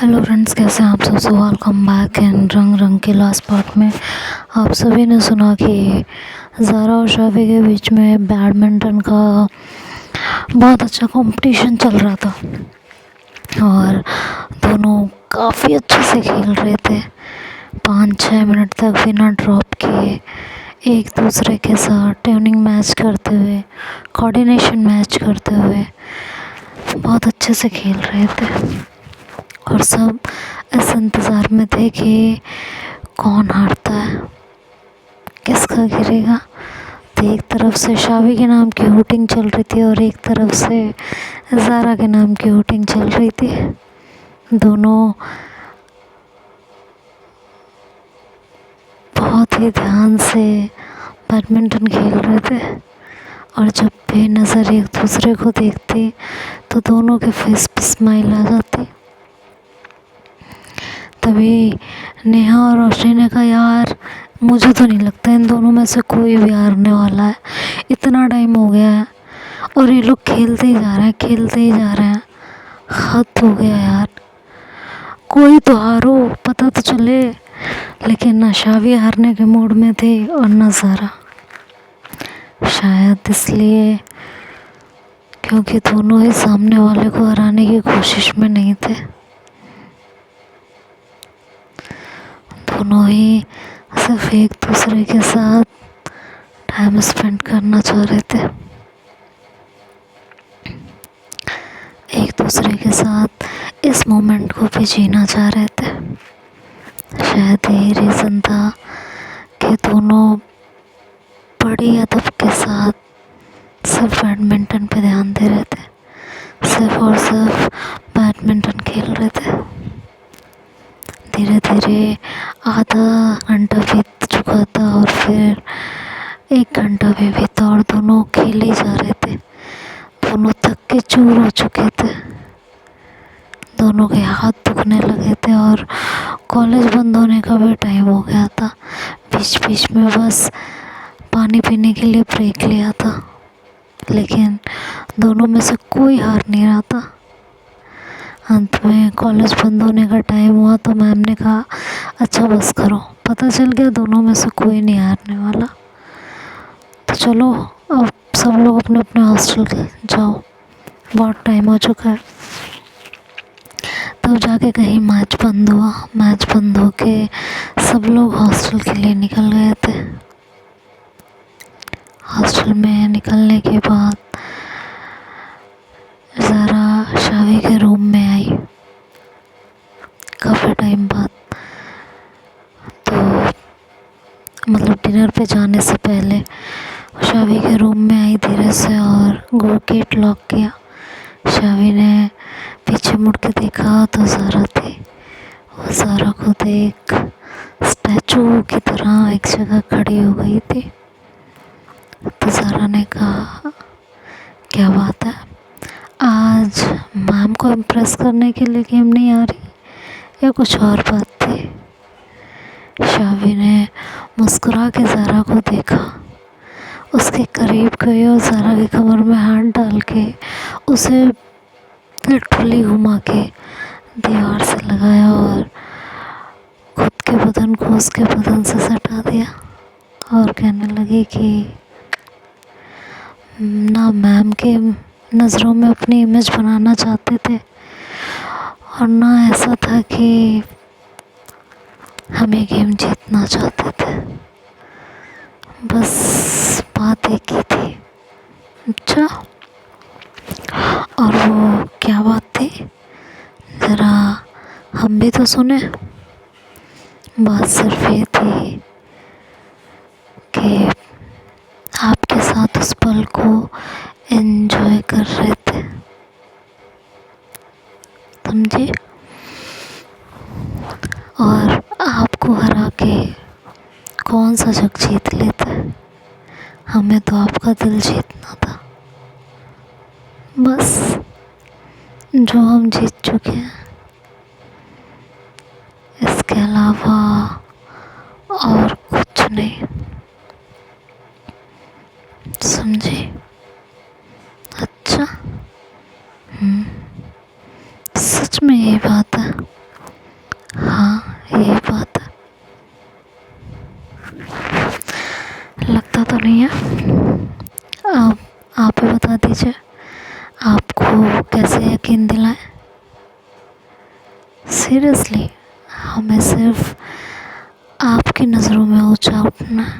Hello friends, कैसे हैं आप सब। सो वेलकम बैक इन रंग रंग के लास्ट पार्ट में आप सभी ने सुना कि ज़ारा और शाफी के बीच में बैडमिंटन का बहुत अच्छा कंपटीशन चल रहा था और दोनों काफ़ी अच्छे से खेल रहे थे। 5-6 मिनट तक बिना ड्रॉप किए एक दूसरे के साथ ट्यूनिंग मैच करते हुए, कोऑर्डिनेशन मैच करते हुए बहुत अच्छे से खेल रहे थे और सब इस इंतज़ार में थे कि कौन हारता है, किसका गिरेगा। तो एक तरफ से शावी के नाम की वोटिंग चल रही थी और एक तरफ से ज़ारा के नाम की वोटिंग चल रही थी। दोनों बहुत ही ध्यान से बैडमिंटन खेल रहे थे और जब भी नज़र एक दूसरे को देखती तो दोनों के फेस पे स्माइल आ जाती। तभी नेहा और रोशनी ने कहा, यार मुझे तो नहीं लगता इन दोनों में से कोई भी हारने वाला है। इतना टाइम हो गया है और ये लोग खेलते ही जा रहे हैं, खेलते ही जा रहे हैं। हद हो गया यार, कोई तो हारो, पता तो चले। लेकिन ना शावी हारने के मूड में थे और ना ज़ारा, शायद इसलिए क्योंकि दोनों ही सामने वाले को हराने की कोशिश में नहीं थे। दोनों ही सिर्फ एक दूसरे के साथ टाइम स्पेंड करना चाह रहे थे, एक दूसरे के साथ इस मोमेंट को भी जीना चाह रहे थे। शायद यही रीज़न था कि दोनों बड़ी अदब के साथ सिर्फ बैडमिंटन पे ध्यान दे रहे थे, सिर्फ और सिर्फ बैडमिंटन खेल रहे थे। धीरे धीरे आधा घंटा बीत चुका था और फिर 1 घंटा भी बीता और दोनों खेल ही जा रहे थे। दोनों थक के चूर हो चुके थे, दोनों के हाथ दुखने लगे थे और कॉलेज बंद होने का भी टाइम हो गया था। बीच बीच में बस पानी पीने के लिए ब्रेक लिया था, लेकिन दोनों में से कोई हार नहीं रहा था। अंत में कॉलेज बंद होने का टाइम हुआ तो मैम ने कहा, अच्छा बस करो, पता चल गया दोनों में से कोई नहीं हारने वाला, तो चलो अब सब लोग अपने अपने हॉस्टल जाओ, बहुत टाइम हो चुका है। तब जाके कहीं मैच बंद हुआ। मैच बंद होके सब लोग हॉस्टल के लिए निकल गए थे। हॉस्टल में निकलने के बाद ज़ारा शावी के रूम में आई काफ़ी टाइम बाद। तो मतलब डिनर पे जाने से पहले शावी के रूम में आई धीरे से और गेट लॉक किया। शावी ने पीछे मुड़ के देखा तो ज़ारा थी। वो ज़ारा को देख स्टैचू की तरह एक जगह खड़ी हो गई थी। तो ज़ारा ने कहा, क्या बात है, आज मैम को इम्प्रेस करने के लिए गेम नहीं आ रही या कुछ और बात थी। शावी ने मुस्कुरा के ज़ारा को देखा, उसके करीब गई और ज़ारा की कमर में हाथ डाल के उसे लिटरली घुमा के दीवार से लगाया और खुद के बदन को उसके बदन से सटा दिया और कहने लगी कि ना मैम के नज़रों में अपनी इमेज बनाना चाहते थे और ना ऐसा था कि हमें गेम जीतना चाहते थे, बस बात एक ही थी। अच्छा, और वो क्या बात थी, ज़रा हम भी तो सुने। बात सिर्फ ये थी कि आपके साथ उस पल को एंजॉय कर रहे थे, समझे। और आपको हरा के कौन सा जग जीत लेते, हमें तो आपका दिल जीतना था। बस जो हम जीत चुके हैं, इसके अलावा और कुछ नहीं, समझे। अच्छा, सच में यही बात है। यही बात है। लगता तो नहीं है। आप ही बता दीजिए, आपको कैसे यकीन दिलाएं। सीरियसली, हमें सिर्फ आपकी नज़रों में ऊंचा उठना है।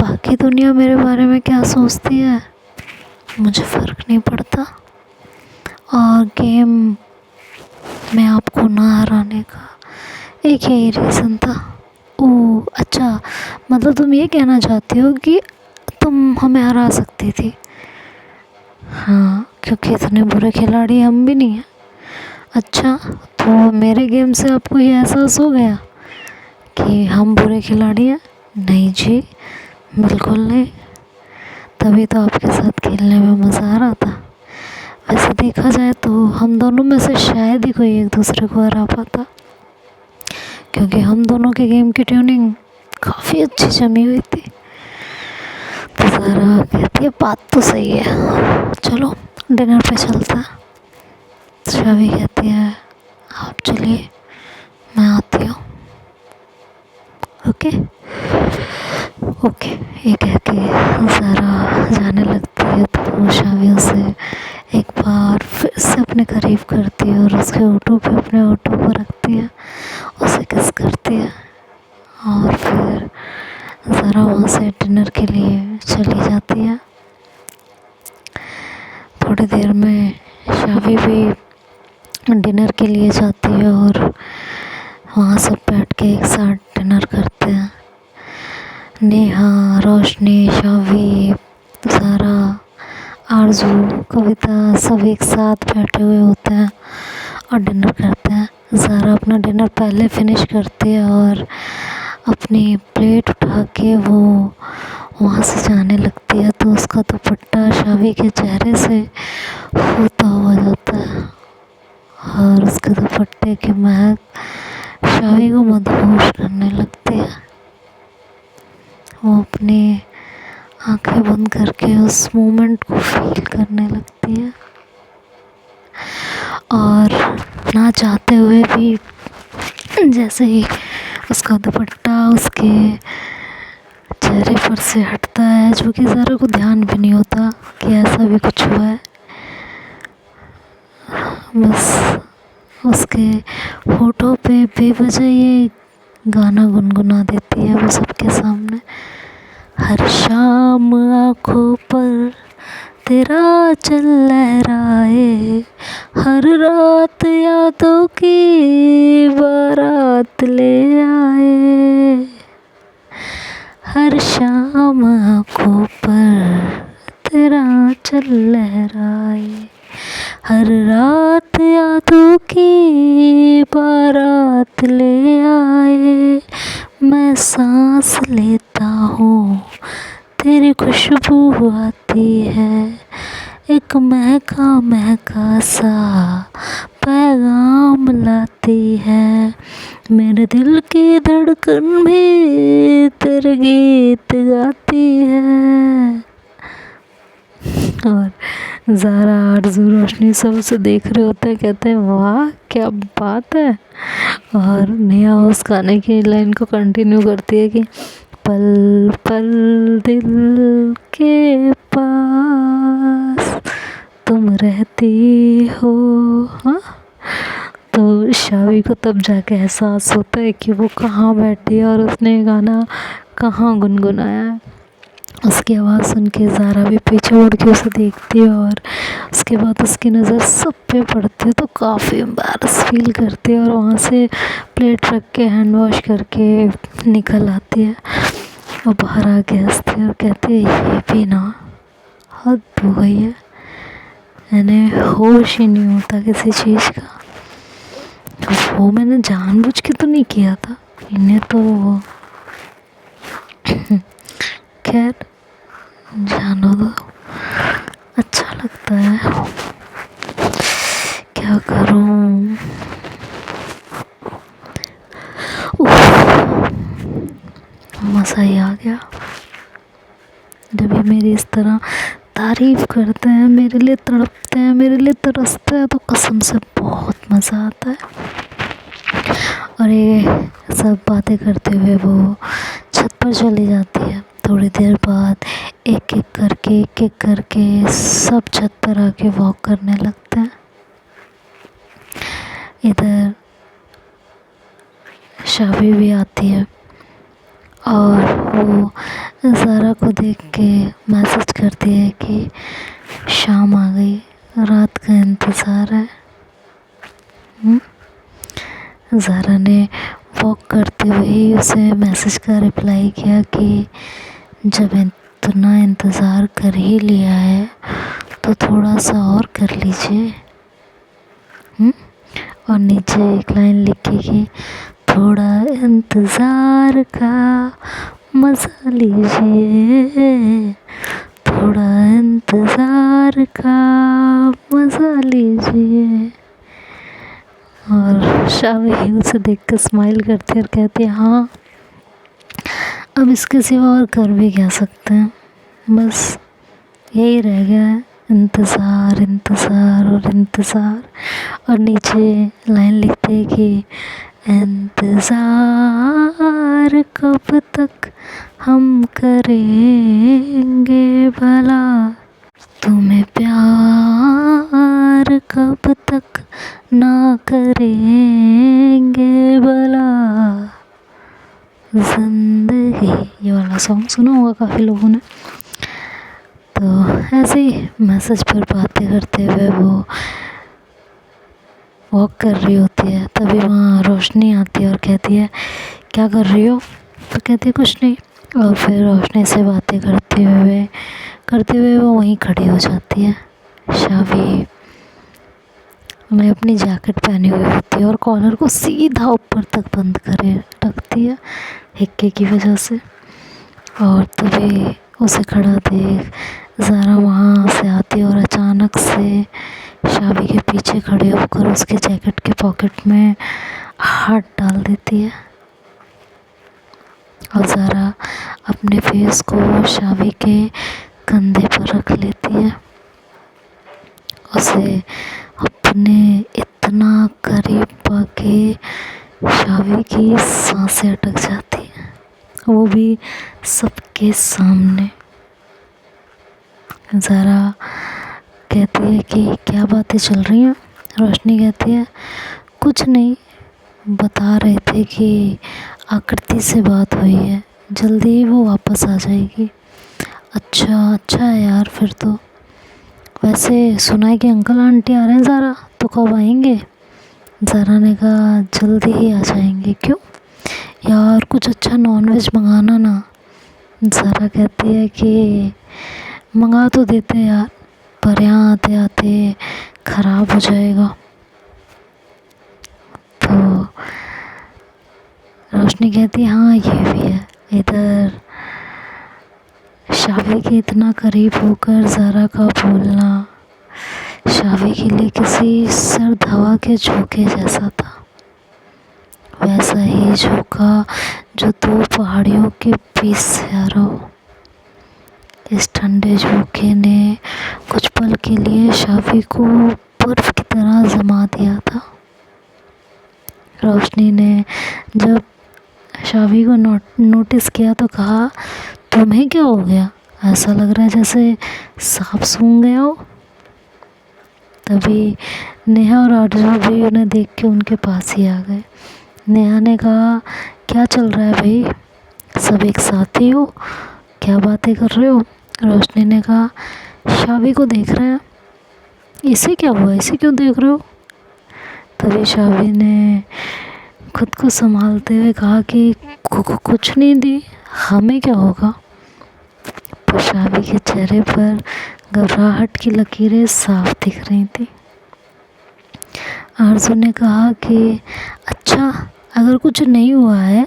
बाकी दुनिया मेरे बारे में क्या सोचती है मुझे फ़र्क नहीं पड़ता। और गेम में आपको ना हराने का एक यही रीज़न था। ओह अच्छा, मतलब तुम ये कहना चाहती हो कि तुम हमें हरा सकती थी। हाँ, क्योंकि इतने बुरे खिलाड़ी हम भी नहीं हैं। अच्छा, तो मेरे गेम से आपको ये एहसास हो गया कि हम बुरे खिलाड़ी हैं? नहीं जी, बिल्कुल नहीं। तभी तो आपके साथ खेलने में मज़ा आ रहा था। वैसे देखा जाए तो हम दोनों में से शायद ही कोई एक दूसरे को हरा पाता, क्योंकि हम दोनों के गेम की ट्यूनिंग काफ़ी अच्छी जमी हुई थी। तो ज़रा कहती है बात तो सही है, चलो डिनर पे चलता है। शावी कहती है आप चलिए, मैं आती हूँ। ओके ओके, ये कह के ज़रा जाने लगती है। तो शावी उसे एक बार फिर से अपने करीब करती है और उसके होठों पे अपने होठों को रखती है, उसे किस करती है और फिर ज़रा वहाँ से डिनर के लिए चली जाती है। थोड़ी देर में शावी भी डिनर के लिए जाती है और वहाँ सब बैठ के एक साथ डिनर करते हैं। नेहा, रोशनी, शावी, ज़ारा, आरजू, कविता सब एक साथ बैठे हुए होते हैं और डिनर करते हैं। ज़ारा अपना डिनर पहले फिनिश करती है और अपनी प्लेट उठा के वो वहाँ से जाने लगती है। तो उसका दुपट्टा शावी के चेहरे से होता हुआ जाता है और उसके दुपट्टे की महक शावी को मदहोश करने लगती है। वो अपनी आंखें बंद करके उस मोमेंट को फील करने लगती है और ना चाहते हुए भी जैसे ही उसका दुपट्टा उसके चेहरे पर से हटता है, जो कि ज़ारा को ध्यान भी नहीं होता कि ऐसा भी कुछ हुआ है, बस उसके होठों पे बेवजह ये गाना गुनगुना देती है वो सबके सामने। हर शाम आँखों पर तेरा चल लहराए, हर रात यादों की बारात ले आए। हर शाम आँखों पर तेरा चल लहराए, हर रात यादों की बारात ले आए। मैं सांस लेता हूँ तेरी खुशबू आती है, एक महका महका सा पैगाम लाती है। मेरे दिल की धड़कन भी तेरे गीत गाती है। और ज़ारा, आरज़ू, रोशनी सब उसे देख रहे होते हैं, कहते हैं वाह क्या बात है। और नेहा उस गाने की लाइन को कंटिन्यू करती है कि पल पल दिल के पास तुम रहती हो। हाँ, तो शावी को तब जाके एहसास होता है कि वो कहाँ बैठी है और उसने गाना कहाँ गुनगुनाया है। उसकी आवाज़ सुन के ज़ारा भी पीछे मुड़ के उसे देखती है और उसके बाद उसकी नज़र सब पे पड़ती है तो काफ़ी एम्बैरस फील करती है और वहाँ से प्लेट रख के हैंड वॉश करके निकल आती है और बाहर आके हंसती है और कहती है ये भी ना हद हो गई है, इन्हें होश ही नहीं होता किसी चीज़ का। वो मैंने जानबूझ के तो नहीं किया था, इन्हें तो खैर जानो दो, अच्छा लगता है, क्या करूं। मज़ा ही आ गया जब ये मेरी इस तरह तारीफ़ करते हैं, मेरे लिए तड़पते हैं, मेरे लिए तरसते हैं, तो कसम से बहुत मज़ा आता है। और ये सब बातें करते हुए वो छत पर चली जाती है। थोड़ी देर बाद एक एक करके सब छत पर आके वॉक करने लगते हैं। इधर शाबी भी आती है और वो ज़ारा को देख के मैसेज करती है कि शाम आ गई, रात का इंतज़ार है। ज़ारा ने वॉक करते हुए ही उसे मैसेज का रिप्लाई किया कि जब इतना इंतज़ार कर ही लिया है तो थोड़ा सा और कर लीजिए। और नीचे एक लाइन लिखी कि थोड़ा इंतज़ार का मज़ा लीजिए, थोड़ा इंतज़ार का मज़ा लीजिए। और शाबी उसे देख कर स्माइल करती है और कहती है हाँ, अब इसके सिवा और कर भी क्या सकते हैं, बस यही रह गया है, इंतज़ार इंतज़ार और इंतज़ार। और नीचे लाइन लिखते हैं कि इंतज़ार कब तक हम करेंगे भला, तुम्हें प्यार कब तक ना करेंगे भला जिंदगी। ये वाला सॉन्ग सुना होगा काफ़ी लोगों ने। तो ऐसे ही मैसेज पर बातें करते हुए वो वॉक कर रही होती है। तभी वहाँ रोशनी आती है और कहती है क्या कर रही हो? तो कहती है कुछ नहीं। और फिर रोशनी से बातें करते हुए वो वहीं खड़ी हो जाती है। शाबी ने अपनी जैकेट पहनी हुई होती है और कॉलर को सीधा ऊपर तक बंद करे रखती है हिक्के की वजह से। और तभी उसे खड़ा देख ज़ारा वहाँ से आती है और अचानक से शाबी के पीछे खड़े होकर उसके जैकेट के पॉकेट में हाथ डाल देती है। और ज़ारा अपने फेस को शाबी के कंधे पर रख लेती है। उसे अपने इतना करीब पाके शाबी की सांसें अटक जाती हैं, वो भी सबके सामने। ज़ारा कहती है कि क्या बातें चल रही हैं? रोशनी कहती है कुछ नहीं, बता रहे थे कि आकृति से बात हुई है, जल्दी ही वो वापस आ जाएगी। अच्छा है यार, फिर तो वैसे सुना है कि अंकल आंटी आ रहे हैं ज़ारा, तो कब आएंगे? ज़ारा ने कहा जल्दी ही आ जाएंगे। क्यों यार, कुछ अच्छा नॉनवेज मंगाना ना। ज़ारा कहती है कि मंगा तो देते यार, पर यहाँ आते आते ख़राब हो जाएगा। तो रोशनी कहती है हाँ ये भी है। इधर शाबी के इतना करीब होकर ज़ारा का बोलना शाबी के लिए किसी सर्द हवा के झोंके जैसा था। वैसा ही झोंका जो दो पहाड़ियों के बीच से आ रहा हो। इस ठंडे झोंके ने कुछ पल के लिए शाबी को बर्फ की तरह जमा दिया था। रोशनी ने जब शाबी को नोटिस किया तो कहा तुम्हें क्या हो गया, ऐसा लग रहा है जैसे सांप सूंघ गया हो। तभी नेहा और आरजू भी उन्हें देख के उनके पास ही आ गए। नेहा ने कहा क्या चल रहा है भाई, सब एक साथ ही हो, क्या बातें कर रहे हो? रोशनी ने कहा शाबी को देख रहे हैं। इसे क्या हुआ, इसे क्यों देख रहे हो? तभी शाबी ने खुद को संभालते हुए कहा कि कुछ नहीं दी, हमें क्या होगा। पर शाबी के चेहरे पर घबराहट की लकीरें साफ दिख रही थी। आरज़ू ने कहा कि अच्छा, अगर कुछ नहीं हुआ है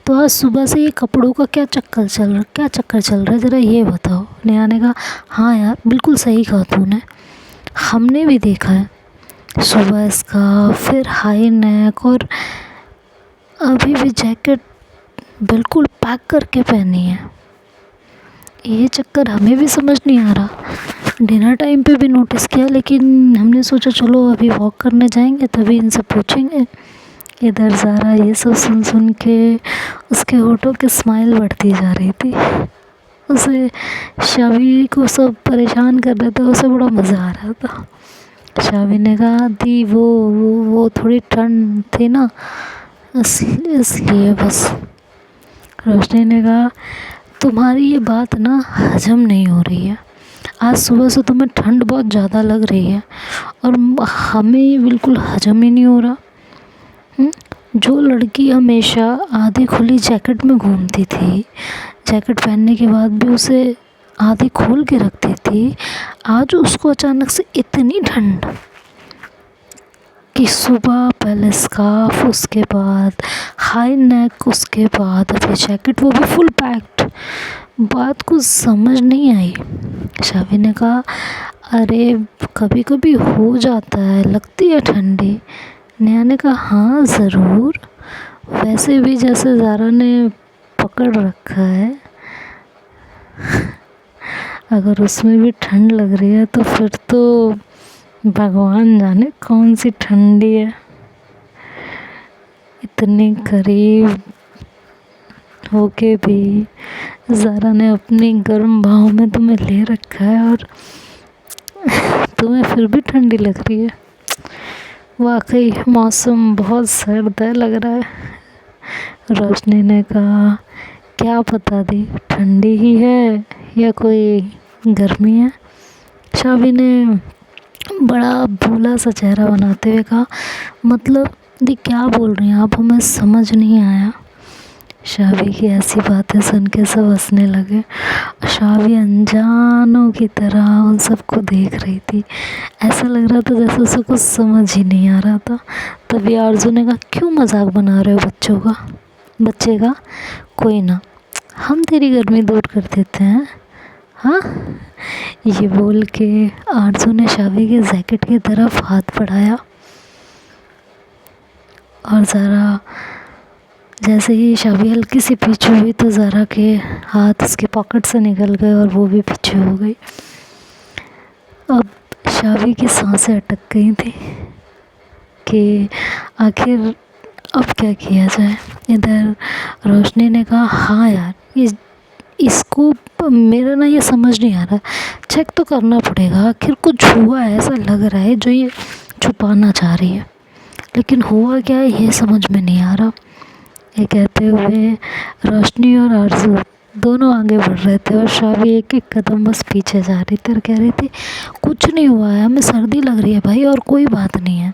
तो आज सुबह से ये कपड़ों का क्या चक्कर चल रहा है, ज़रा ये बताओ। नेहा ने कहा हाँ यार, बिल्कुल सही कहा तूने, हमने भी देखा है, सुबह इसका, फिर हाई नेक, और अभी भी जैकेट बिल्कुल पैक करके पहनी है। ये चक्कर हमें भी समझ नहीं आ रहा। डिनर टाइम पे भी नोटिस किया, लेकिन हमने सोचा चलो अभी वॉक करने जाएंगे तभी इनसे पूछेंगे। इधर ज़ारा ये सब सुन सुन के उसके होठों की स्माइल बढ़ती जा रही थी। उसे शावी को सब परेशान कर रहे थे, उसे बड़ा मज़ा आ रहा था। शावी ने कहा दी वो थोड़ी ठंड थी ना, इसलिए बस। रोशनी ने कहा तुम्हारी ये बात ना हजम नहीं हो रही है। आज सुबह से तुम्हें ठंड बहुत ज़्यादा लग रही है और हमें ये बिल्कुल हजम ही नहीं हो रहा। जो लड़की हमेशा आधी खुली जैकेट में घूमती थी, जैकेट पहनने के बाद भी उसे आधी खोल के रखती थी, आज उसको अचानक से इतनी ठंड कि सुबह पहले स्कार्फ, उसके बाद हाई नेक, उसके बाद अभी जैकेट, वो भी फुल पैक्ड। बात कुछ समझ नहीं आई। शावी ने कहा अरे कभी कभी हो जाता है, लगती है ठंडी। नेहा ने कहा हाँ ज़रूर, वैसे भी जैसे ज़ारा ने पकड़ रखा है, अगर उसमें भी ठंड लग रही है तो फिर तो भगवान जाने कौन सी ठंडी है। इतने करीब होके भी ज़ारा ने अपनी गर्म बाहों में तुम्हें ले रखा है और तुम्हें फिर भी ठंडी लग रही है। वाकई मौसम बहुत सर्द है लग रहा है। रोशनी ने कहा क्या पता दी, ठंडी ही है या कोई गर्मी है। शावी ने बड़ा भोला सा चेहरा बनाते हुए कहा मतलब दी क्या बोल रही हैं आप, हमें समझ नहीं आया। शावी की ऐसी बातें सुन के सब हंसने लगे। शावी अनजानों की तरह उन सबको देख रही थी। ऐसा लग रहा था जैसे उसे कुछ समझ ही नहीं आ रहा था। तभी आरजू ने कहा क्यों मजाक बना रहे हो बच्चे का, कोई ना, हम तेरी गर्मी दूर कर देते हैं। हाँ, ये बोल के आरजू ने शावी के जैकेट की तरफ हाथ बढ़ाया और ज़ारा, जैसे ही शावी हल्की सी पीछे हुई तो ज़ारा के हाथ उसके पॉकेट से निकल गए और वो भी पीछे हो गई। अब शावी की सांसें अटक गई थी कि आखिर अब क्या किया जाए। इधर रोशनी ने कहा हाँ यार, इसको मेरा ना ये समझ नहीं आ रहा, चेक तो करना पड़ेगा, आखिर कुछ हुआ है ऐसा लग रहा है जो ये छुपाना चाह रही है, लेकिन हुआ क्या है ये समझ में नहीं आ रहा। ये कहते हुए रोशनी और आरजू दोनों आगे बढ़ रहे थे और शावी एक एक कदम बस पीछे जा रही थी और कह रही थी कुछ नहीं हुआ है, हमें सर्दी लग रही है भाई और कोई बात नहीं है।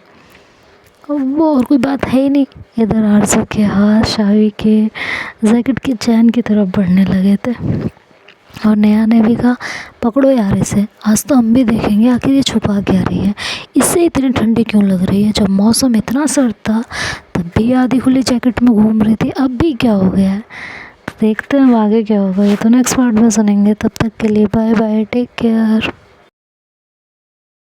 वो और कोई बात है ही नहीं। इधर आरजू के हाथ शावी के जैकेट की चैन की तरफ बढ़ने लगे थे और नेहा ने भी कहा पकड़ो यार इसे, आज तो हम भी देखेंगे आखिर ये छुपा क्या रही है, इससे इतनी ठंडी क्यों लग रही है। जब मौसम इतना सर्द था तब भी आधी खुली जैकेट में घूम रही थी, अब भी क्या हो गया है। तो देखते हैं आगे क्या होगा, ये तो नेक्स्ट पार्ट में सुनेंगे। तब तक के लिए बाय बाय, टेक केयर।